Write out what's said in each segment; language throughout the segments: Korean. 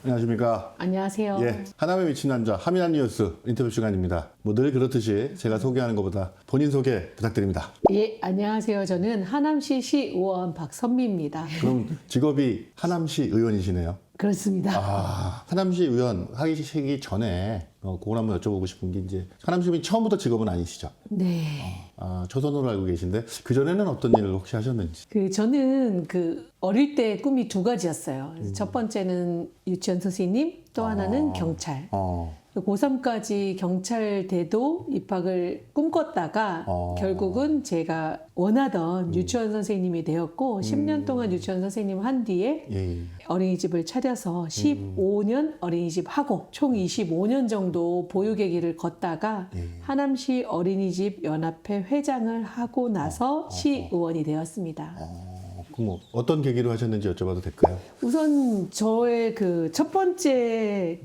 안녕하십니까. 안녕하세요. 예, 하남에 미친 남자 하민한 뉴스 인터뷰 시간입니다. 뭐 늘 그렇듯이 제가 소개하는 것보다 본인 소개 부탁드립니다. 예, 안녕하세요. 저는 하남시 시의원 박선미입니다. 그럼 직업이 하남시 의원이시네요. 그렇습니다. 하남시 의원 하기 전에 그걸 한번 여쭤보고 싶은 게 이제 하남시민 처음부터 직업은 아니시죠? 네. 초선으로 알고 계신데 그 전에는 어떤 일을 혹시 하셨는지? 저는 어릴 때 꿈이 두 가지였어요. 첫 번째는 유치원 선생님, 또 하나는 경찰. 고3까지 경찰대도 입학을 꿈꿨다가 결국은 제가 원하던 유치원 선생님이 되었고 10년 동안 유치원 선생님 한 뒤에 어린이집을 차려서 15년 어린이집 하고 총 25년 정도 보육의 길을 걷다가 하남시 어린이집 연합회 회장을 하고 나서 시의원이 되었습니다. 그럼 어떤 계기로 하셨는지 여쭤봐도 될까요? 우선 저의 첫 번째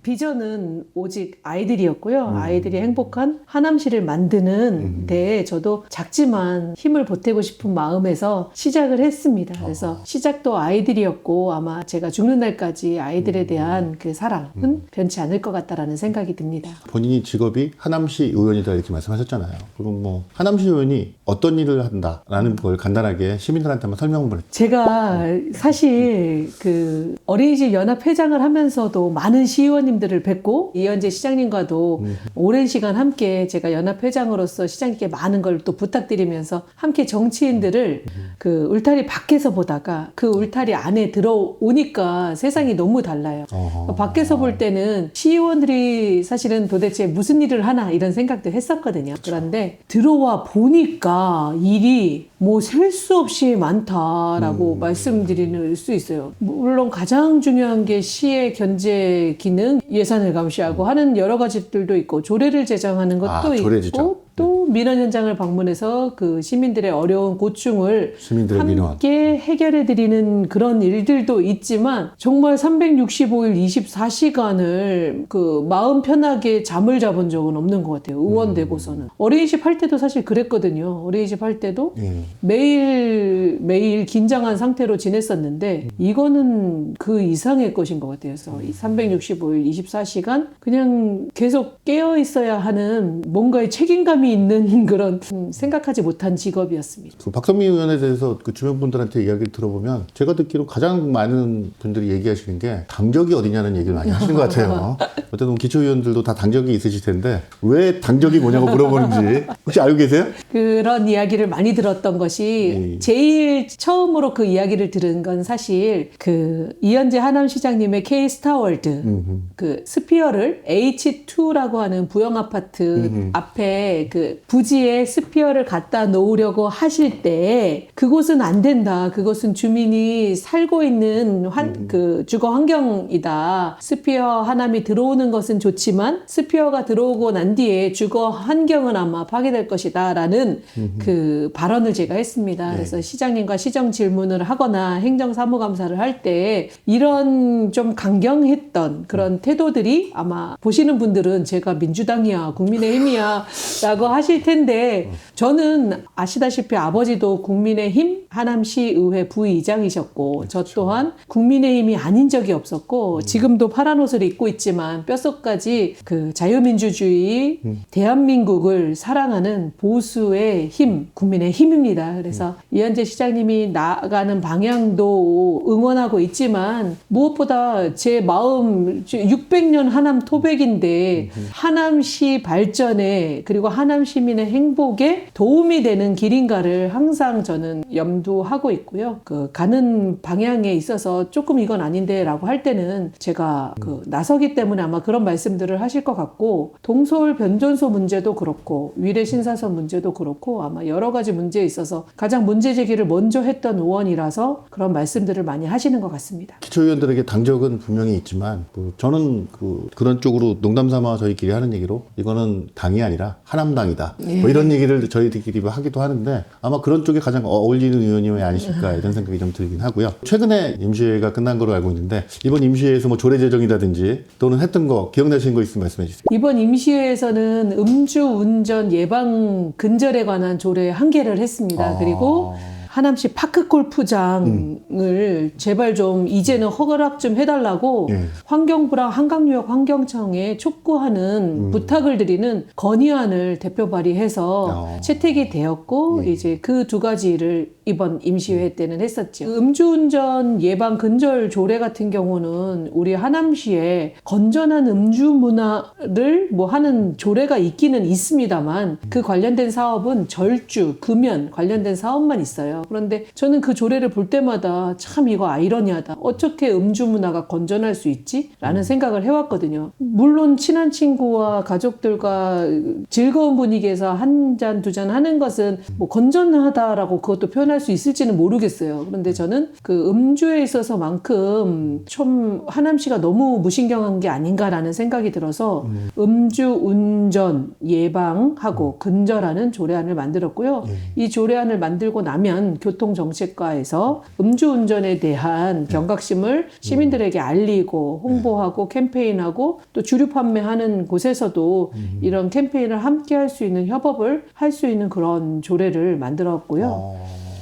비전은 오직 아이들이었고요. 아이들이 행복한 하남시를 만드는 데에 저도 작지만 힘을 보태고 싶은 마음에서 시작을 했습니다. 그래서 시작도 아이들이었고 아마 제가 죽는 날까지 아이들에 대한 그 사랑은 변치 않을 것 같다라는 생각이 듭니다. 본인이 직업이 하남시 의원이다 이렇게 말씀하셨잖아요. 그럼 뭐 하남시 의원이 어떤 일을 한다라는 걸 간단하게 시민들한테만 설명을 해주세요. 제가 사실 어린이집 연합회장을 하면서도 많은 시의원님들을 뵙고 이현재 시장님과도 오랜 시간 함께 제가 연합회장으로서 시장님께 많은 걸 또 부탁드리면서 함께 정치인들을 울타리 밖에서 보다가 그 울타리 안에 들어오니까 세상이 너무 달라요. 밖에서 볼 때는 시의원들이 사실은 도대체 무슨 일을 하나 이런 생각도 했었거든요. 그런데 들어와 보니까 일이 셀 수 없이 많다라고 말씀드릴 수 있어요. 물론 가장 중요한 게 시의 견제 기능, 예산을 감시하고 하는 여러 가지들도 있고 조례를 제정하는 것도 있고 또 민원 현장을 방문해서 시민들의 어려운 고충을 함께 해결해드리는 그런 일들도 있지만 정말 365일 24시간을 마음 편하게 잠을 잡은 적은 없는 것 같아요. 의원 되고서는. 어린이집 할 때도 사실 그랬거든요. 어린이집 할 때도 매일 긴장한 상태로 지냈었는데 이거는 그 이상의 것인 것 같아요. 그래서 365일 24시간 그냥 계속 깨어 있어야 하는 뭔가의 책임감이 있는 그런 생각하지 못한 직업이었습니다. 박선미 의원에 대해서 주변 분들한테 이야기를 들어보면 제가 듣기로 가장 많은 분들이 얘기하시는 게 당적이 어디냐는 얘기를 많이 하시는 것 같아요. 어쨌든 기초의원들도 다 당적이 있으실 텐데 왜 당적이 뭐냐고 물어보는지 혹시 알고 계세요? 그런 이야기를 많이 들었던 것이 제일 처음으로 그 이야기를 들은 건 사실 이현재 하남시장님의 K-스타월드 스피어를 H2라고 하는 부영 아파트 앞에 부지에 스피어를 갖다 놓으려고 하실 때 그곳은 안 된다. 그것은 주민이 살고 있는 주거 환경이다. 스피어 하남이 들어오는 것은 좋지만 스피어가 들어오고 난 뒤에 주거 환경은 아마 파괴될 것이다 라는 발언을 제가 했습니다. 그래서 시장님과 시정 질문을 하거나 행정사무감사를 할 때 이런 좀 강경했던 그런 태도들이 아마 보시는 분들은 제가 민주당이야 국민의힘이야 라고 하실 텐데 저는 아시다시피 아버지도 국민의힘 하남시의회 부의장이셨고 저 또한 국민의힘이 아닌 적이 없었고 지금도 파란 옷을 입고 있지만 뼛속까지 자유민주주의 대한민국을 사랑하는 보수의 힘 국민의힘입니다. 그래서 이현재 시장님이 나아가는 방향도 응원하고 있지만 무엇보다 제 마음 600년 하남 토백인데 하남시 발전에 그리고 하남 시민의 행복에 도움이 되는 길인가를 항상 저는 염두하고 있고요. 가는 방향에 있어서 조금 이건 아닌데 라고 할 때는 제가 나서기 때문에 아마 그런 말씀들을 하실 것 같고 동서울 변전소 문제도 그렇고 위례 신사선 문제도 그렇고 아마 여러 가지 문제에 있어서 가장 문제 제기를 먼저 했던 의원이라서 그런 말씀들을 많이 하시는 것 같습니다. 기초의원들에게 당적은 분명히 있지만 저는 그런 쪽으로 농담삼아 저희끼리 하는 얘기로 이거는 당이 아니라 하남당이다. 이런 얘기를 저희들끼리 하기도 하는데 아마 그런 쪽에 가장 어울리는 의원이 아니실까 이런 생각이 좀 들긴 하고요. 최근에 임시회가 끝난 걸로 알고 있는데 이번 임시회에서 조례 제정이라든지 또는 했던 거 기억나시는 거 있으면 말씀해 주세요. 이번 임시회에서는 음주운전 예방 근절에 관한 조례 한 개를 했습니다. 그리고 하남시 파크 골프장을 제발 좀 이제는 허락 좀 해달라고 예. 환경부랑 한강유역 환경청에 촉구하는 부탁을 드리는 건의안을 대표 발의해서 채택이 되었고 이제 그 두 가지를 이번 임시회 때는 했었죠. 음주운전 예방 근절 조례 같은 경우는 우리 하남시에 건전한 음주 문화를 뭐 하는 조례가 있기는 있습니다만 그 관련된 사업은 절주, 금연 관련된 사업만 있어요. 그런데 저는 그 조례를 볼 때마다 참 이거 아이러니하다. 어떻게 음주 문화가 건전할 수 있지? 라는 생각을 해왔거든요. 물론 친한 친구와 가족들과 즐거운 분위기에서 한 잔, 두 잔 하는 것은 뭐 건전하다라고 그것도 표현할 수 있을지는 모르겠어요. 그런데 저는 그 음주에 있어서만큼 좀 하남시가 너무 무신경한 게 아닌가라는 생각이 들어서 음주 운전 예방하고 근절하는 조례안을 만들었고요. 이 조례안을 만들고 나면 교통정책과에서 음주운전에 대한 경각심을 시민들에게 알리고 홍보하고 캠페인하고 또 주류 판매하는 곳에서도 이런 캠페인을 함께 할 수 있는 협업을 할 수 있는 그런 조례를 만들었고요.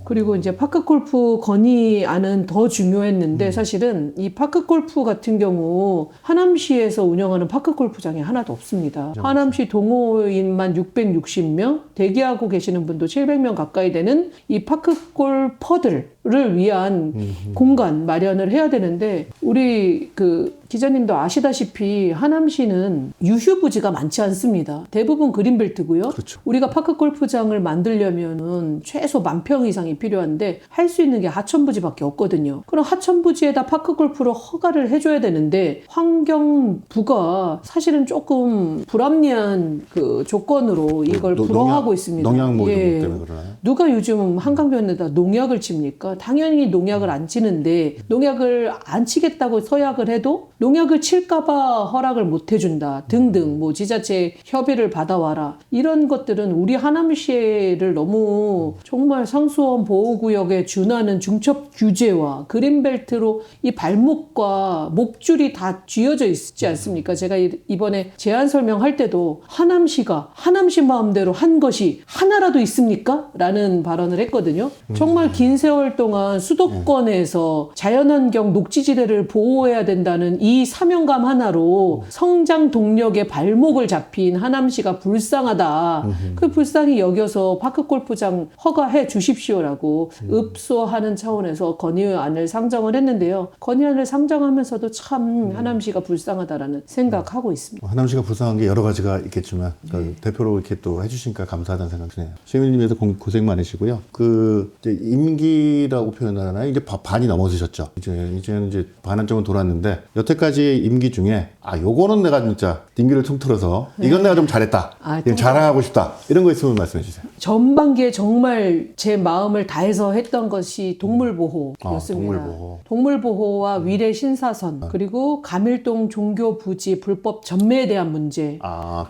그리고 이제 파크골프 건의안은 더 중요했는데 사실은 이 파크골프 같은 경우 하남시에서 운영하는 파크골프장이 하나도 없습니다. 하남시 동호인만 660명, 대기하고 계시는 분도 700명 가까이 되는 이 파크골퍼들을 위한 공간 마련을 해야 되는데 우리 그 기자님도 아시다시피 하남시는 유휴부지가 많지 않습니다. 대부분 그린벨트고요. 그렇죠. 우리가 파크골프장을 만들려면은 최소 10,000평 이상이 필요한데 할 수 있는 게 하천부지밖에 없거든요. 그럼 하천부지에다 파크골프를 허가를 해줘야 되는데 환경부가 사실은 조금 불합리한 그 조건으로 이걸 불허하고 있습니다. 농약 뭐 이런 것 때문에 그러나요? 누가 요즘 한강변에다 농약을 칩니까? 당연히 농약을 안 치는데 농약을 안 치겠다고 서약을 해도 농약을 칠까봐 허락을 못 해준다 등등 뭐 지자체 협의를 받아와라 이런 것들은 우리 하남시를 너무 정말 상수원 보호구역에 준하는 중첩 규제와 그린벨트로 이 발목과 목줄이 다 쥐어져 있지 않습니까? 제가 이번에 제안 설명할 때도 하남시가 하남시 마음대로 한 것이 하나라도 있습니까? 라는 발언을 했거든요. 정말 긴 세월 동안 수도권에서 자연환경 녹지지대를 보호해야 된다는 이 사명감 하나로 성장 동력의 발목을 잡힌 하남시가 불쌍하다. 그 불쌍히 여겨서 파크골프장 허가해 주십시오라고 읍소하는 차원에서 건의안을 상정을 했는데요. 건의안을 상정하면서도 참 하남시가 불쌍하다라는 생각하고 있습니다. 하남시가 불쌍한 게 여러 가지가 있겠지만 대표로 이렇게 또 해주시니까 감사하다는 생각이 드네요. 시민님께서 고생 많으시고요. 그 이제 임기라고 표현하나요? 이제 반이 넘어서셨죠. 이제는 이제 반 한쪽은 돌았는데 여태까지 임기 중에 요거는 내가 진짜 딩기를 통틀어서 이건 내가 좀 잘했다. 자랑하고 싶다. 이런 거 있으면 말씀해 주세요. 전반기에 정말 제 마음을 다해서 했던 것이 동물보호였습니다. 동물보호와 위례 신사선 그리고 가밀동 종교부지 불법 전매에 대한 문제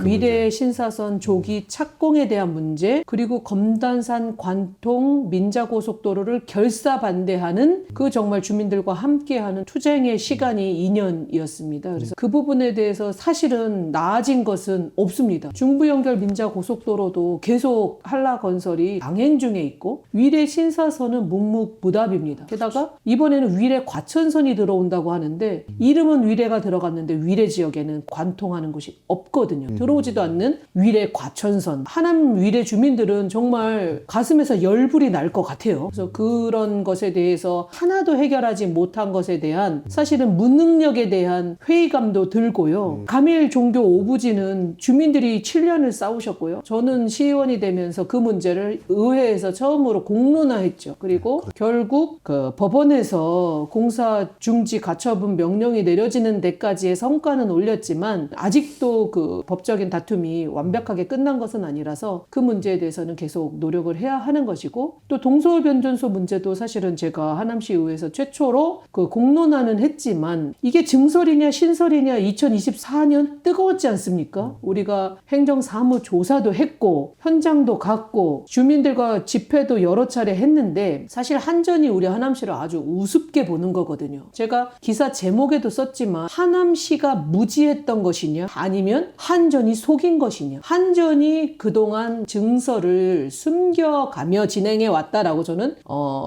위례 신사선 조기 착공에 대한 문제 그리고 검단산 관통 민자고속도로를 결사 반대하는 그 정말 주민들과 함께하는 투쟁의 시간이 2년이었습니다. 그래서 그 부분에 대해서 사실은 나아진 것은 없습니다. 중부연결 민자고속도로도 계속 한라건설이 강행 중에 있고 위례 신사선은 묵묵부답입니다. 게다가 이번에는 위례 과천선이 들어온다고 하는데 이름은 위례가 들어갔는데 위례 지역에는 관통하는 곳이 없거든요. 들어오지도 않는 위례 과천선. 하남 위례 주민들은 정말 가슴에서 열불이 날 것 같아요. 그래서 그런 것에 대해서 하나도 해결하지 못한 것에 대한 사실은 무능력에 대한 회의감도 들고요. 가밀 종교 오부지는 주민들이 7년을 싸우셨고요. 저는 시의원이 되면서 그 문제를 의회에서 처음으로 공론화했죠. 그리고 결국 그 법원에서 공사 중지 가처분 명령이 내려지는 데까지의 성과는 올렸지만 아직도 그 법적인 다툼이 완벽하게 끝난 것은 아니라서 그 문제에 대해서는 계속 노력을 해야 하는 것이고 또 동서울 변전소 문제도 때도 사실은 제가 하남시의회에서 최초로 그 공론화는 했지만 이게 증설이냐 신설이냐 2024년 뜨거웠지 않습니까? 우리가 행정사무조사도 했고 현장도 갔고 주민들과 집회도 여러 차례 했는데 사실 한전이 우리 하남시를 아주 우습게 보는 거거든요. 제가 기사 제목에도 썼지만 하남시가 무지했던 것이냐 아니면 한전이 속인 것이냐. 한전이 그동안 증설을 숨겨가며 진행해 왔다라고 저는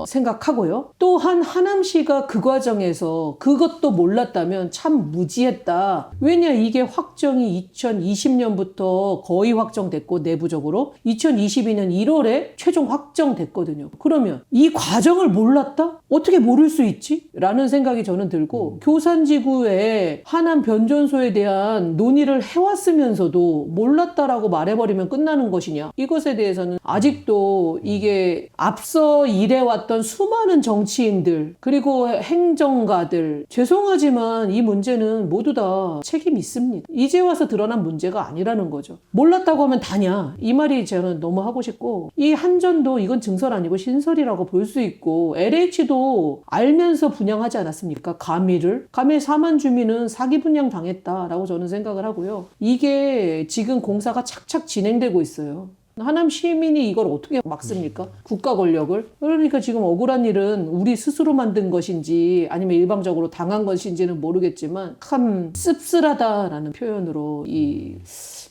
생각하고요. 또한 하남시가 그 과정에서 그것도 몰랐다면 참 무지했다. 왜냐 이게 확정이 2020년부터 거의 확정됐고 내부적으로 2022년 1월에 최종 확정됐거든요. 그러면 이 과정을 몰랐다? 어떻게 모를 수 있지? 라는 생각이 저는 들고 교산지구에 하남 변전소에 대한 논의를 해왔으면서도 몰랐다라고 말해버리면 끝나는 것이냐. 이것에 대해서는 아직도 이게 앞서 일해왔던 수많은 정치인들 그리고 행정가들 죄송하지만 이 문제는 모두 다 책임이 있습니다. 이제 와서 드러난 문제가 아니라는 거죠. 몰랐다고 하면 다냐. 이 말이 저는 너무 하고 싶고 이 한전도 이건 증설 아니고 신설이라고 볼 수 있고 LH도 알면서 분양하지 않았습니까? 가미를. 가미 4만 주민은 사기 분양 당했다라고 저는 생각을 하고요. 이게 지금 공사가 착착 진행되고 있어요. 하남 시민이 이걸 어떻게 막습니까? 국가 권력을. 그러니까 지금 억울한 일은 우리 스스로 만든 것인지 아니면 일방적으로 당한 것인지는 모르겠지만 참 씁쓸하다라는 표현으로 이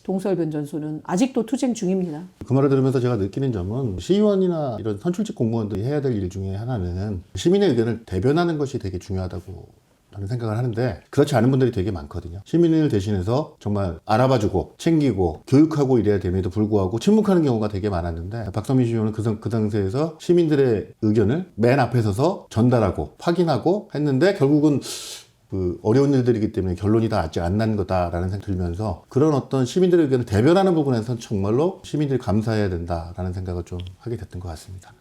동서변전소는 아직도 투쟁 중입니다. 그 말을 들으면서 제가 느끼는 점은 시의원이나 이런 선출직 공무원들이 해야 될 일 중에 하나는 시민의 의견을 대변하는 것이 되게 중요하다고 저는 생각을 하는데 그렇지 않은 분들이 되게 많거든요. 시민을 대신해서 정말 알아봐주고 챙기고 교육하고 이래야 됨에도 불구하고 침묵하는 경우가 되게 많았는데 박성민 시의원은 그 당시에서 시민들의 의견을 맨 앞에 서서 전달하고 확인하고 했는데 결국은 그 어려운 일들이기 때문에 결론이 다 아직 안 난 거다라는 생각이 들면서 그런 어떤 시민들의 의견을 대변하는 부분에서는 정말로 시민들이 감사해야 된다라는 생각을 좀 하게 됐던 것 같습니다.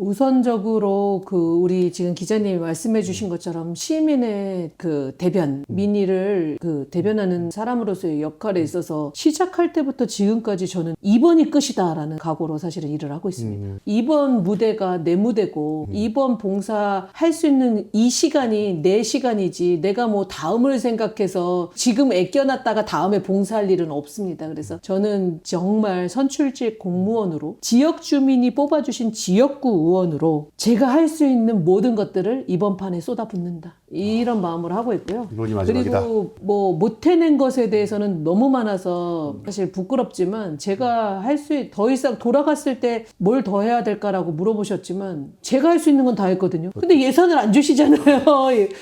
우선적으로 우리 지금 기자님이 말씀해 주신 것처럼 시민의 그 대변, 민의를 대변하는 사람으로서의 역할에 있어서 시작할 때부터 지금까지 저는 이번이 끝이다라는 각오로 사실은 일을 하고 있습니다. 이번 무대가 내 무대고 이번 봉사할 수 있는 이 시간이 내 시간이지 내가 뭐 다음을 생각해서 지금 애껴놨다가 다음에 봉사할 일은 없습니다. 그래서 저는 정말 선출직 공무원으로 지역 주민이 뽑아주신 지역구 의원으로 제가 할 수 있는 모든 것들을 이번 판에 쏟아붓는다. 이런 마음으로 하고 있고요. 이번이 마지막이다. 그리고 뭐 못해낸 것에 대해서는 너무 많아서 사실 부끄럽지만 제가 더 이상 돌아갔을 때 뭘 더 해야 될까라고 물어보셨지만 제가 할 수 있는 건 다 했거든요. 근데 예산을 안 주시잖아요.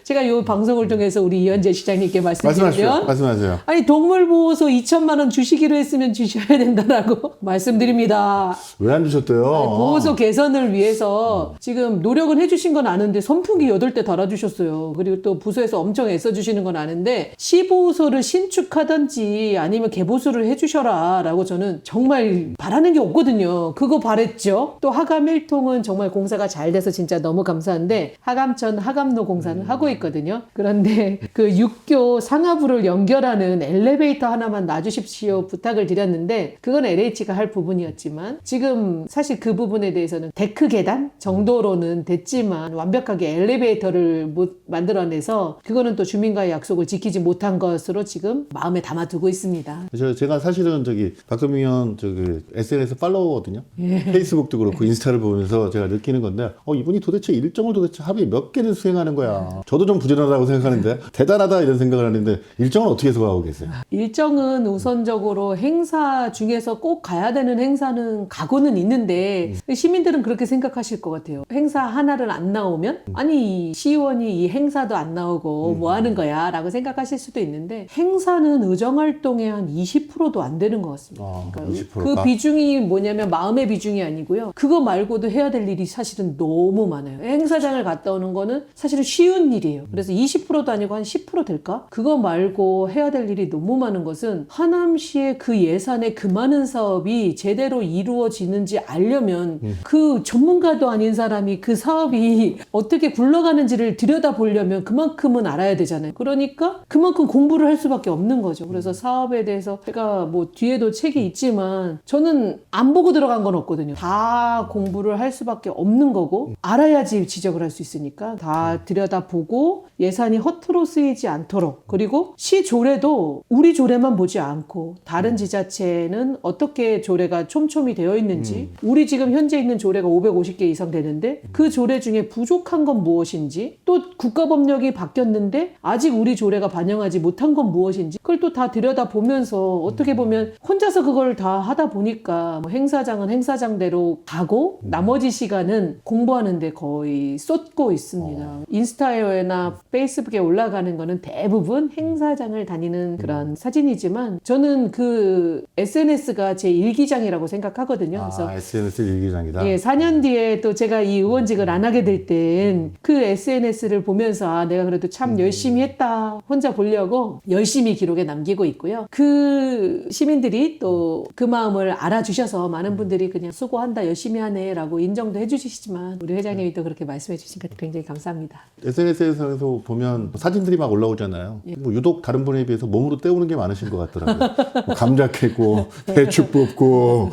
제가 이 방송을 통해서 우리 이현재 시장님께 말씀드리면 말씀하세요. 아니 동물보호소 2천만 원 주시기로 했으면 주셔야 된다라고 말씀드립니다. 왜 안 주셨대요? 보호소 개선을 위해서 지금 노력은 해주신 건 아는데 선풍기 8대 달아주셨어요. 그리고 또 부서에서 엄청 애써주시는 건 아는데 시보호소를 신축하든지 아니면 개보수를 해주셔라 라고 저는 정말 바라는 게 없거든요. 그거 바랬죠. 또 하감 1통은 정말 공사가 잘 돼서 진짜 너무 감사한데 하감천 하감로 공사는 하고 있거든요. 그런데 그 육교 상하부를 연결하는 엘리베이터 하나만 놔주십시오 부탁을 드렸는데 그건 LH가 할 부분이었지만 지금 사실 그 부분에 대해서는 데크 계단 정도로는 됐지만 완벽하게 엘리베이터를 못 만들어내서 그거는 또 주민과의 약속을 지키지 못한 것으로 지금 마음에 담아두고 있습니다. 제가 사실은 박성민 의원 SNS 팔로워거든요. 페이스북도 그렇고 인스타를 보면서 제가 느끼는 건데 이분이 도대체 일정을 하루에 몇 개를 수행하는 거야. 저도 좀 부지런하다고 생각하는데 대단하다 이런 생각을 하는데 일정을 어떻게 소화하고 계세요? 일정은 우선적으로 행사 중에서 꼭 가야 되는 행사는 가고는 있는데 시민들은 그렇게 생각하실 것 같아요. 행사 하나를 안 나오면 아니 시의원이 이 행사도 안 나오고 뭐 하는 거야 라고 생각하실 수도 있는데 행사는 의정활동의 한 20%도 안 되는 것 같습니다. 그러니까 20%가? 그 비중이 뭐냐면 마음의 비중이 아니고요. 그거 말고도 해야 될 일이 사실은 너무 많아요. 행사장을 갔다 오는 거는 사실은 쉬운 일이에요. 그래서 20%도 아니고 한 10% 될까? 그거 말고 해야 될 일이 너무 많은 것은 하남시의 그 예산의 그 많은 사업이 제대로 이루어지는지 알려면 그 전문 전문가도 아닌 사람이 그 사업이 어떻게 굴러가는지를 들여다보려면 그만큼은 알아야 되잖아요. 그러니까 그만큼 공부를 할 수밖에 없는 거죠. 그래서 사업에 대해서 제가 뭐 뒤에도 책이 있지만 저는 안 보고 들어간 건 없거든요. 다 공부를 할 수밖에 없는 거고 알아야지 지적을 할 수 있으니까 다 들여다보고 예산이 허투루 쓰이지 않도록, 그리고 시 조례도 우리 조례만 보지 않고 다른 지자체는 어떻게 조례가 촘촘히 되어 있는지, 우리 지금 현재 있는 조례가 550개 이상 되는데 그 조례 중에 부족한 건 무엇인지, 또 국가법령이 바뀌었는데 아직 우리 조례가 반영하지 못한 건 무엇인지, 그걸 또 다 들여다보면서 어떻게 보면 혼자서 그걸 다 하다 보니까 뭐 행사장은 행사장대로 가고 나머지 시간은 공부하는 데 거의 쏟고 있습니다. 인스타에나 페이스북에 올라가는 거는 대부분 행사장을 다니는 그런 사진이지만 저는 그 SNS가 제 일기장이라고 생각하거든요. 그래서 SNS 일기장이다. 예, 4년 뒤에 또 제가 이 의원직을 안 하게 될 땐 그 SNS를 보면서 아, 내가 그래도 참 열심히 했다 혼자 보려고 열심히 기록에 남기고 있고요. 그 시민들이 또 그 마음을 알아주셔서 많은 분들이 그냥 수고한다 열심히 하네 라고 인정도 해주시지만 우리 회장님이 또 그렇게 말씀해 주시니까 굉장히 감사합니다. SNS에서 보면 사진들이 막 올라오잖아요. 뭐 유독 다른 분에 비해서 몸으로 때우는 게 많으신 것 같더라고요. 뭐 감자 캐고 배추 뽑고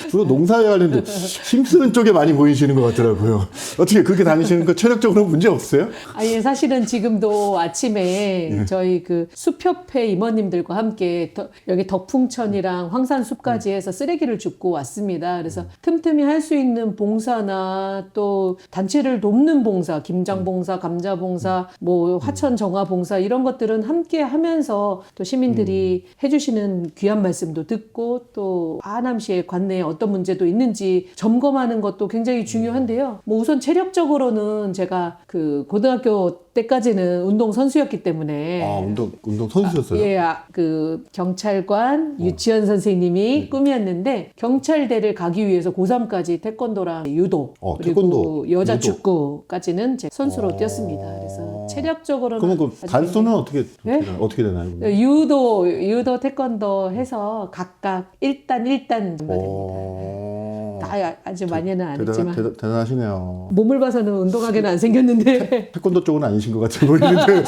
주로 농사에 관련된 힘쓰는 쪽에 많이 보이시는 것 같더라고요. 어떻게 그렇게 다니시는 거 체력적으로 문제 없어요? 아니 사실은 지금도 아침에 저희 그 숲협회 임원님들과 함께 여기 덕풍천이랑 황산숲까지 해서 쓰레기를 줍고 왔습니다. 그래서 틈틈이 할 수 있는 봉사나 또 단체를 돕는 봉사, 김장 봉사, 감자 봉사, 뭐 화천 정화 봉사 이런 것들은 함께 하면서 또 시민들이 해주시는 귀한 말씀도 듣고 또 하남시의 관내에 어떤 문제도 있는지 점검하는 것도 굉장히 중요한데요. 뭐 우선 체력적으로는 제가 그 고등학교 때까지는 운동 선수였기 때문에 운동 선수였어요? 예, 그 경찰관 유치원 선생님이 꿈이었는데 경찰대를 가기 위해서 고3까지 태권도랑 유도 그리고 태권도, 여자 유도. 축구까지는 제 선수로 뛰었습니다. 그래서 체력적으로는 그러면 그 아주 단수는 어떻게 네? 어떻게 되나요? 유도 태권도 해서 각각 1단 1단 받습니다. 다 아주 많이는 안 했지만 대단하시네요. 몸을 봐서는 운동하게는 안 생겼는데 태권도 쪽은 아니신 것 같아 보이는데.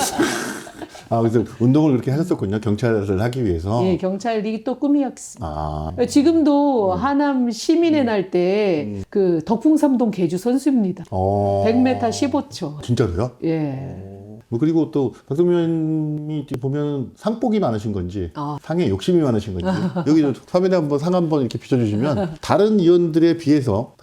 그래서 운동을 그렇게 하셨었군요. 경찰을 하기 위해서. 예, 경찰이 또 꿈이었습니다. 아, 지금도 하남 시민의 날 때 그 덕풍삼동 계주 선수입니다. 100m 15초. 진짜로요? 예. 뭐 그리고 또 박성민 의원님이 보면 상복이 많으신 건지 상에 욕심이 많으신 건지 여기 화면에 한번 상 한번 이렇게 비춰주시면 다른 의원들에 비해서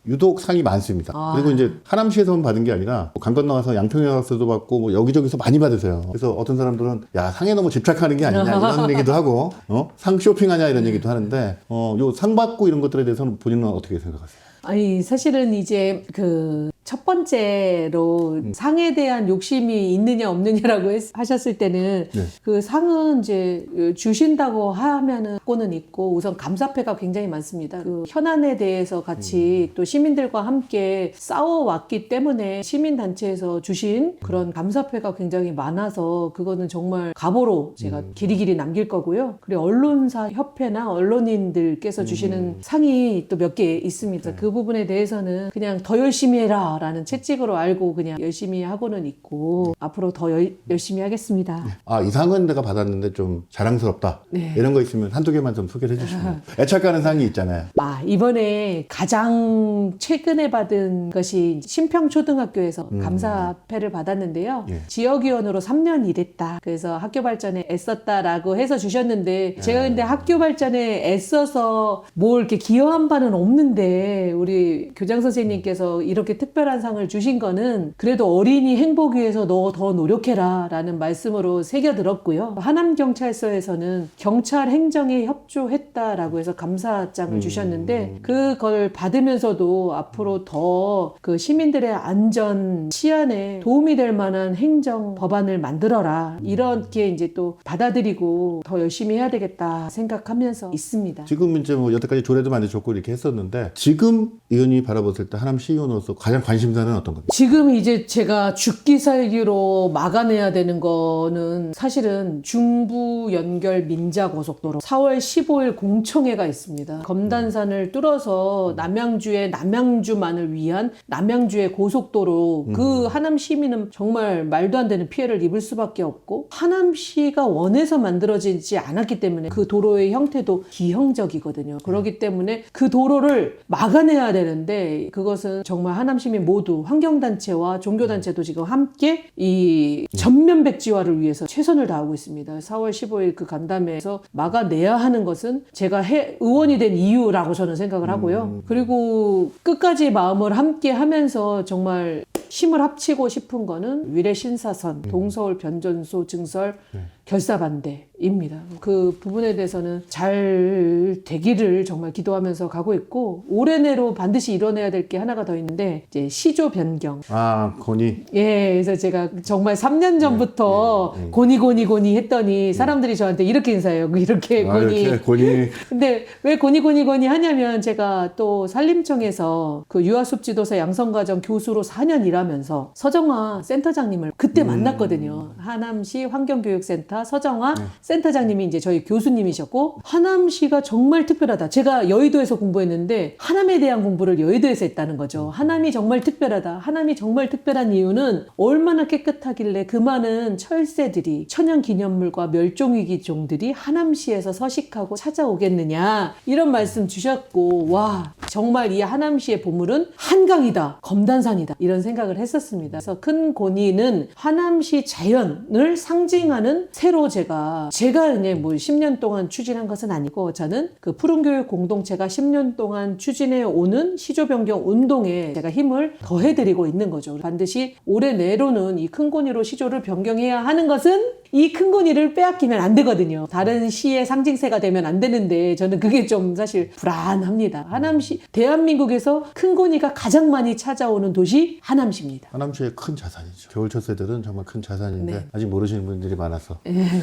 유독 상이 많습니다. 그리고 이제 하남시에서만 받은 게 아니라 뭐 강 건너가서 양평에 가서도 받고 뭐 여기저기서 많이 받으세요. 그래서 어떤 사람들은 야 상에 너무 집착하는 게 아니냐 이런 얘기도 하고 상 쇼핑하냐 이런 얘기도 하는데 요 상 받고 이런 것들에 대해서는 본인은 어떻게 생각하세요? 아니 사실은 이제 그 첫 번째로 상에 대한 욕심이 있느냐 없느냐라고 하셨을 때는 그 상은 이제 주신다고 하면은 갖고는 있고 우선 감사패가 굉장히 많습니다. 그 현안에 대해서 같이 또 시민들과 함께 싸워왔기 때문에 시민단체에서 주신 그런 감사패가 굉장히 많아서 그거는 정말 가보로 제가 길이길이 남길 거고요. 그리고 언론사 협회나 언론인들께서 주시는 상이 또 몇 개 있습니다. 그 부분에 대해서는 그냥 더 열심히 해라 라는 채찍으로 알고 그냥 열심히 하고는 있고 앞으로 더 열심히 하겠습니다. 이 상은 내가 받았는데 좀 자랑스럽다. 이런 거 있으면 한두 개만 좀 소개를 해주시면. 애착 가는 상이 있잖아요. 이번에 가장 최근에 받은 것이 신평초등학교에서 감사패를 받았는데요. 지역위원으로 3년 일했다. 그래서 학교 발전에 애썼다라고 해서 주셨는데 제가 근데 학교 발전에 애써서 뭘 이렇게 기여한 바는 없는데 우리 교장 선생님께서 이렇게 특별한 상을 주신 거는 그래도 어린이 행복 위해서 너 더 노력해라 라는 말씀으로 새겨들었고요. 하남경찰서에서는 경찰 행정에 협조했다라고 해서 감사장을 주셨는데 그걸 받으면서도 앞으로 더 그 시민들의 안전 치안에 도움이 될 만한 행정 법안을 만들어라 이렇게 이제 또 받아들이고 더 열심히 해야 되겠다 생각하면서 있습니다. 지금 이제 뭐 여태까지 조례도 만드셨고 이렇게 했었는데 지금 의원이 바라봤을 때 하남시 의원으로서 가장 관심 관심사는 어떤 겁니까? 지금 이제 제가 죽기 살기로 막아내야 되는 거는 사실은 중부 연결 민자 고속도로 4월 15일 공청회가 있습니다. 검단산을 뚫어서 남양주의 남양주만을 위한 남양주의 고속도로 그 하남 시민은 정말 말도 안 되는 피해를 입을 수밖에 없고 하남시가 원해서 만들어지지 않았기 때문에 그 도로의 형태도 기형적이거든요. 그렇기 때문에 그 도로를 막아내야 되는데 그것은 정말 하남 시민 모두 환경단체와 종교단체도 지금 함께 이 전면 백지화를 위해서 최선을 다하고 있습니다. 4월 15일 그 간담회에서 막아내야 하는 것은 제가 의원이 된 이유라고 저는 생각을 하고요. 그리고 끝까지 마음을 함께 하면서 정말 힘을 합치고 싶은 거는 위례 신사선, 동서울 변전소 증설 결사 반대입니다. 그 부분에 대해서는 잘 되기를 정말 기도하면서 가고 있고 올해 내로 반드시 이뤄내야 될 게 하나가 더 있는데 이제 시조 변경. 아, 건의. 예, 그래서 제가 정말 3년 전부터 고니 했더니 사람들이 저한테 이렇게 인사해요. 이렇게 고니. 이렇게 건의. 근데 왜 고니 하냐면 제가 또 산림청에서 그 유아숲 지도사 양성과정 교수로 4년 일하면서 서정화 센터장님을 그때 만났거든요. 하남시 환경교육센터 서정화 센터장님이 이제 저희 교수님이셨고 하남시가 정말 특별하다. 제가 여의도에서 공부했는데 하남에 대한 공부를 여의도에서 했다는 거죠. 하남이 정말 특별하다. 하남이 정말 특별한 이유는 얼마나 깨끗하길래 그 많은 철새들이 천연기념물과 멸종위기종들이 하남시에서 서식하고 찾아오겠느냐 이런 말씀 주셨고 와 정말 이 하남시의 보물은 한강이다 검단산이다 이런 생각을 했었습니다. 그래서 큰 권위는 하남시 자연을 상징하는 새로 제가 그냥 뭐 10년 동안 추진한 것은 아니고 저는 그 푸른교육 공동체가 10년 동안 추진해 오는 시조변경 운동에 제가 힘을 더해드리고 있는 거죠. 반드시 올해 내로는 이 큰 권위로 시조를 변경해야 하는 것은 이 큰 권위를 빼앗기면 안 되거든요. 다른 시의 상징세가 되면 안 되는데 저는 그게 좀 사실 불안합니다. 하남시, 대한민국에서 큰 권위가 가장 많이 찾아오는 도시 하남시입니다. 하남시의 큰 자산이죠. 겨울철 새들은 정말 큰 자산인데 네. 아직 모르시는 분들이 많아서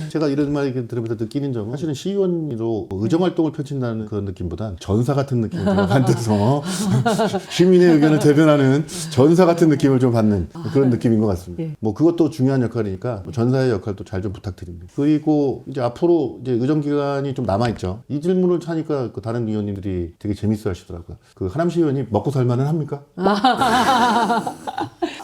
제가 이런 말 들으면서 느끼는 점은 사실은 시의원으로 의정활동을 펼친다는 그런 느낌보단 전사 같은 느낌을 제가 받아서 시민의 의견을 대변하는 전사 같은 느낌을 좀 받는 그런 느낌인 것 같습니다. 예. 뭐 그것도 중요한 역할이니까 전사의 역할도 잘 좀 부탁드립니다. 그리고 이제 앞으로 이제 의정 기간이 좀 남아 있죠. 이 질문을 하니까 그 다른 의원님들이 되게 재밌어 하시더라고요. 그 하남시 의원이 먹고 살만은 합니까?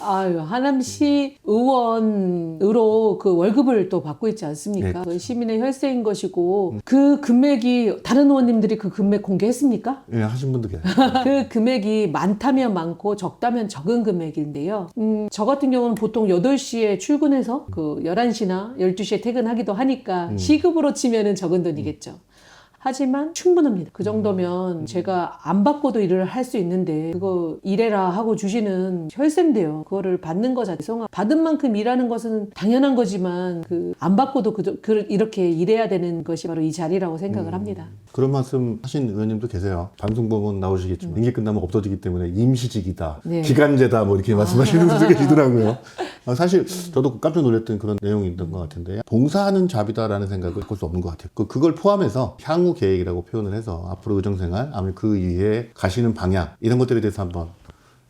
아유, 하남시 의원으로 그 월급을 또 받고 있지 않습니까? 그 시민의 혈세인 것이고 그 금액이 다른 의원님들이 그 금액 공개했습니까? 예, 하신 분도 계세요. 그 금액이 많다면 많고 적다면 적은 금액인데요. 저 같은 경우는 보통 8시에 출근해서 그 11시나 12시에 퇴근하기도 하니까 시급으로 치면은 적은 돈이겠죠. 하지만 충분합니다. 그 정도면 제가 안 받고도 일을 할 수 있는데 그거 일해라 하고 주시는 혈세인데요. 그거를 받는 거 자체가 받은 만큼 일하는 것은 당연한 거지만 그 안 받고도 이렇게 일해야 되는 것이 바로 이 자리라고 생각을 합니다. 그런 말씀 하신 의원님도 계세요. 방송 보면 나오시겠지만 임기 끝나면 없어지기 때문에 임시직이다, 네. 기간제다 뭐 이렇게 말씀하시는 분들 계시더라고요. 사실 저도 깜짝 놀랐던 그런 내용이 있던 것 같은데 봉사하는 잡이다라는 생각을 할 수 없는 것 같아요. 그걸 포함해서 향후 계획이라고 표현을 해서 앞으로 의정생활, 아니면 그 이후에 가시는 방향 이런 것들에 대해서 한번.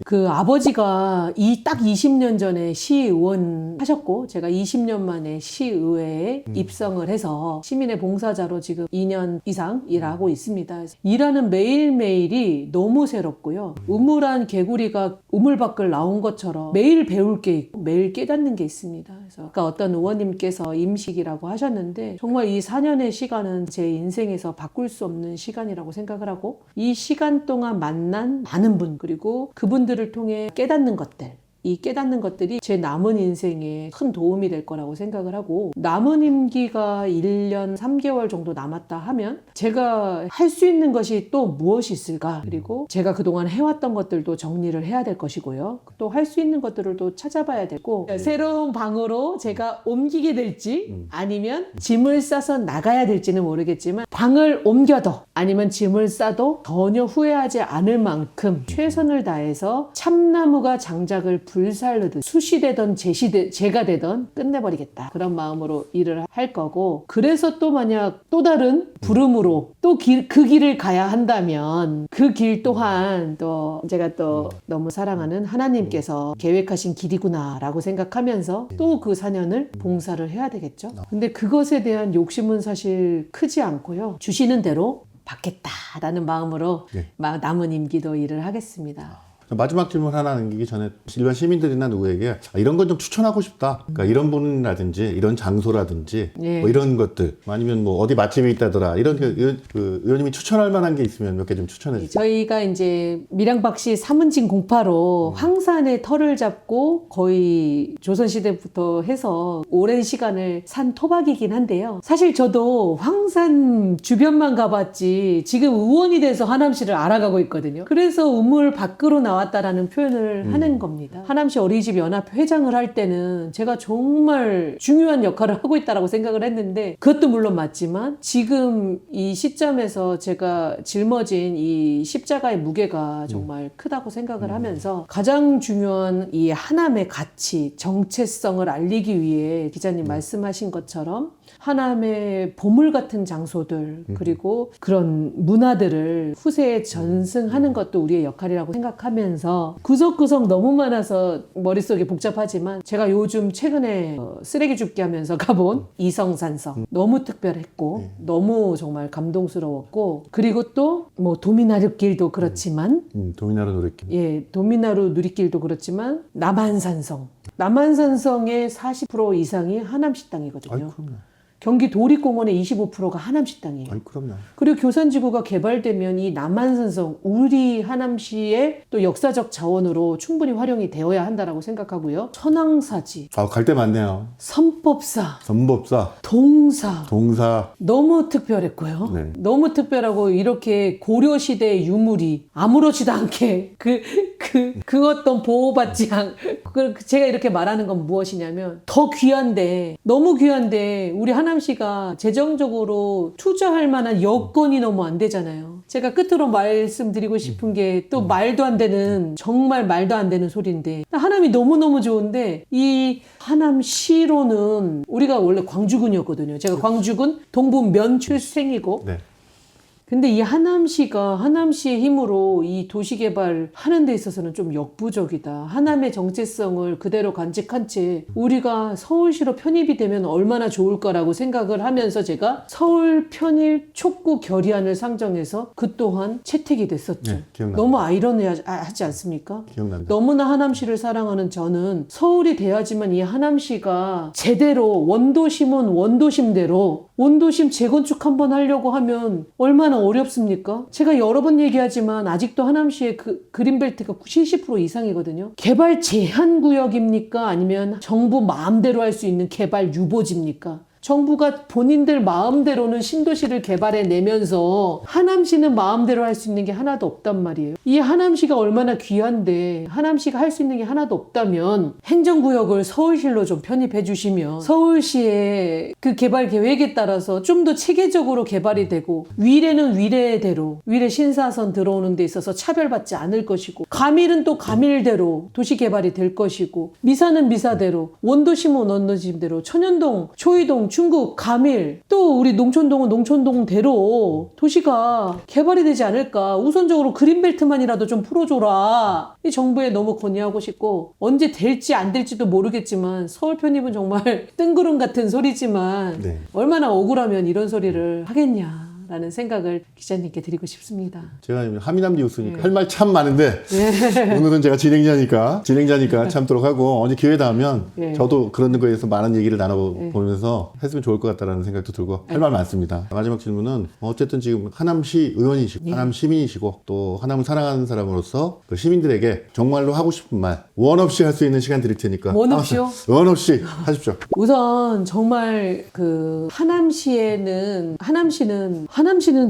그 아버지가 딱 20년 전에 시의원 하셨고 제가 20년 만에 시의회에 입성을 해서 시민의 봉사자로 지금 2년 이상 일하고 있습니다. 일하는 매일매일이 너무 새롭고요. 우물한 개구리가 우물 밖을 나온 것처럼 매일 배울 게 있고 매일 깨닫는 게 있습니다. 그래서 아까 어떤 의원님께서 임식이라고 하셨는데 정말 이 4년의 시간은 제 인생에서 바꿀 수 없는 시간이라고 생각을 하고 이 시간 동안 만난 많은 분 그리고 그분들을 통해 깨닫는 것들 이 깨닫는 것들이 제 남은 인생에 큰 도움이 될 거라고 생각을 하고 남은 임기가 1년 3개월 정도 남았다 하면 제가 할 수 있는 것이 또 무엇이 있을까 그리고 제가 그동안 해왔던 것들도 정리를 해야 될 것이고요 또 할 수 있는 것들을 또 찾아봐야 되고 새로운 방으로 제가 옮기게 될지 아니면 짐을 싸서 나가야 될지는 모르겠지만 방을 옮겨도 아니면 짐을 싸도 전혀 후회하지 않을 만큼 최선을 다해서 참나무가 장작을 불살르듯 숯이 되던 제가 되던 끝내버리겠다. 그런 마음으로 일을 할 거고, 그래서 또 만약 또 다른 부름으로 또 그 길을 가야 한다면 그 길 또한 또 제가 또 너무 사랑하는 하나님께서 계획하신 길이구나라고 생각하면서 또 그 4년을 봉사를 해야 되겠죠. 근데 그것에 대한 욕심은 사실 크지 않고요. 주시는 대로 받겠다라는 마음으로 남은 임기도 일을 하겠습니다. 마지막 질문 하나 남기기 전에 일반 시민들이나 누구에게 이런 건 좀 추천하고 싶다. 그러니까 이런 분이라든지 이런 장소라든지 뭐 이런 것들 아니면 뭐 어디 맛집이 있다더라 이런 그 의원님이 추천할 만한 게 있으면 몇 개 좀 추천해 주세요. 저희가 이제 밀양박씨 삼은진 공파로 황산에 터를 잡고 거의 조선시대부터 해서 오랜 시간을 산 토박이긴 한데요. 사실 저도 황산 주변만 가봤지 지금 의원이 돼서 하남시를 알아가고 있거든요. 그래서 우물 밖으로 나왔다라는 표현을 하는 겁니다. 하남시 어린이집 연합 회장을 할 때는 제가 정말 중요한 역할을 하고 있다고 생각을 했는데 그것도 물론 맞지만 지금 이 시점에서 제가 짊어진 이 십자가의 무게가 정말 크다고 생각을 하면서 가장 중요한 이 하남의 가치, 정체성을 알리기 위해 기자님 말씀하신 것처럼 하남의 보물 같은 장소들 그리고 그런 문화들을 후세에 전승하는 것도 우리의 역할이라고 생각하면서 구석구석 너무 많아서 머릿속이 복잡하지만 제가 요즘 최근에 쓰레기 줍기 하면서 가본 이성산성 너무 특별했고 너무 정말 감동스러웠고 그리고 또 뭐 도미나루길도 그렇지만 도미나루 누리길. 예, 도미나루 누리길도 그렇지만 남한산성의 40% 이상이 하남시 땅이거든요. 아이 그럼요. 경기 도립공원의 25%가 하남시 땅이에요. 아이 그럼요. 그리고 교산지구가 개발되면 이 남한산성, 우리 하남시의 또 역사적 자원으로 충분히 활용이 되어야 한다라고 생각하고요. 천황사지, 갈 데 많네요. 선법사, 선법사, 동사 동사. 너무 특별했고요. 네. 너무 특별하고 이렇게 고려시대의 유물이 아무렇지도 않게 그 어떤 보호받지 제가 이렇게 말하는 건 무엇이냐면 더 귀한데 너무 귀한데 우리 하남시가 재정적으로 투자할 만한 여건이 너무 안 되잖아요. 제가 끝으로 말씀드리고 싶은 게 또 말도 안 되는 정말 말도 안 되는 소리인데 하남이 너무너무 좋은데 이 하남시로는 우리가 원래 광주군이었거든요. 제가 광주군 동부면 출생이고 네. 근데 이 하남시의 힘으로 이 도시개발 하는 데 있어서는 좀 역부족이다. 하남의 정체성을 그대로 간직한 채 우리가 서울시로 편입이 되면 얼마나 좋을까라고 생각을 하면서 제가 서울 편입 촉구 결의안을 상정해서 그 또한 채택이 됐었죠. 네, 기억납니다. 너무 아이러니하지 않습니까? 기억납니다. 너무나 하남시를 사랑하는 저는 서울이 돼야지만 이 하남시가 제대로 원도심은 원도심대로 원도심 재건축 한번 하려고 하면 얼마나 어렵습니까? 제가 여러 번 얘기하지만 아직도 하남시의 그린벨트가 70% 이상이거든요. 개발 제한 구역입니까? 아니면 정부 마음대로 할 수 있는 개발 유보지입니까? 정부가 본인들 마음대로는 신도시를 개발해 내면서 하남시는 마음대로 할 수 있는 게 하나도 없단 말이에요. 이 하남시가 얼마나 귀한데 하남시가 할 수 있는 게 하나도 없다면 행정구역을 서울시로 좀 편입해 주시면 서울시의 그 개발 계획에 따라서 좀 더 체계적으로 개발이 되고 위례는 위례대로 위례 신사선 들어오는 데 있어서 차별받지 않을 것이고 가밀은 또 가밀대로 도시 개발이 될 것이고 미사는 미사대로 원도심은 원도심대로 천연동, 초이동, 중구, 가밀 또 우리 농촌동은 농촌동대로 도시가 개발이 되지 않을까. 우선적으로 그린벨트만이라도 좀 풀어줘라. 이 정부에 너무 건의하고 싶고 언제 될지 안 될지도 모르겠지만 서울 편입은 정말 뜬구름 같은 소리지만 네. 얼마나 억울하면 이런 소리를 하겠냐. 라는 생각을 기자님께 드리고 싶습니다. 제가 하미남 뉴스니까 할 말 참 많은데 오늘은 제가 진행자니까 참도록 하고 언제 기회 닿으면 저도 그런 거에 대해서 많은 얘기를 나눠보면서 했으면 좋을 것 같다라는 생각도 들고 할 말 많습니다. 마지막 질문은 어쨌든 지금 하남시 의원이시고 하남 시민이시고 또 하남을 사랑하는 사람으로서 그 시민들에게 정말로 하고 싶은 말 원 없이 할 수 있는 시간 드릴 테니까 원 없이요? 원 없이 하십시오. 우선 정말 그 하남시는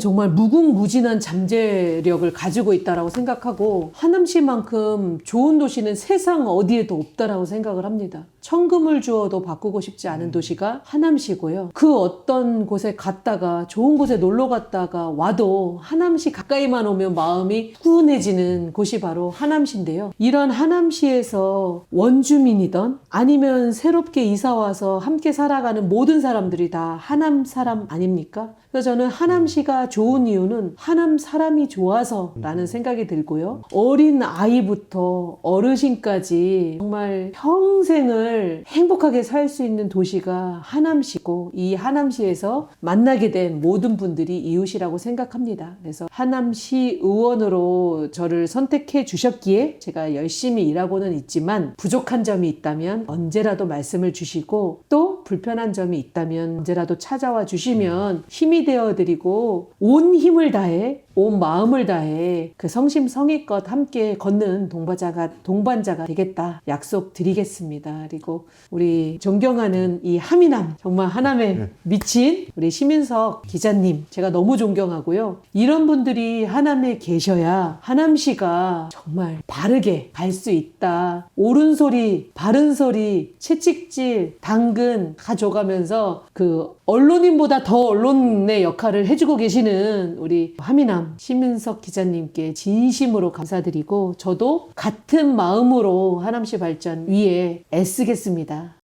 정말 무궁무진한 잠재력을 가지고 있다라고 생각하고 하남시만큼 좋은 도시는 세상 어디에도 없다라고 생각을 합니다. 천금을 주어도 바꾸고 싶지 않은 도시가 하남시고요. 그 어떤 곳에 갔다가 좋은 곳에 놀러 갔다가 와도 하남시 가까이만 오면 마음이 푸근해지는 곳이 바로 하남시인데요. 이런 하남시에서 원주민이던 아니면 새롭게 이사 와서 함께 살아가는 모든 사람들이 다 하남 사람 아닙니까? 그래서 저는 하남시가 좋은 이유는 하남 사람이 좋아서라는 생각이 들고요. 어린 아이부터 어르신까지 정말 평생을 행복하게 살 수 있는 도시가 하남시고 이 하남시에서 만나게 된 모든 분들이 이웃이라고 생각합니다. 그래서 하남시 의원으로 저를 선택해 주셨기에 제가 열심히 일하고는 있지만 부족한 점이 있다면 언제라도 말씀을 주시고 또 불편한 점이 있다면 언제라도 찾아와 주시면 힘이 되어드리고 온 힘을 다해 온 마음을 다해 그 성심성의껏 함께 걷는 동반자가 되겠다 약속드리겠습니다. 그리고 우리 존경하는 이 하미남 정말 하남에 미친 우리 시민석 기자님 제가 너무 존경하고요. 이런 분들이 하남에 계셔야 하남시가 정말 바르게 갈 수 있다. 옳은 소리, 바른 소리, 채찍질, 당근 가져가면서 그 언론인보다 더 언론의 역할을 해주고 계시는 우리 하미남 시민석 기자님께 진심으로 감사드리고 저도 같은 마음으로 하남시 발전 위해 애쓰겠습니다.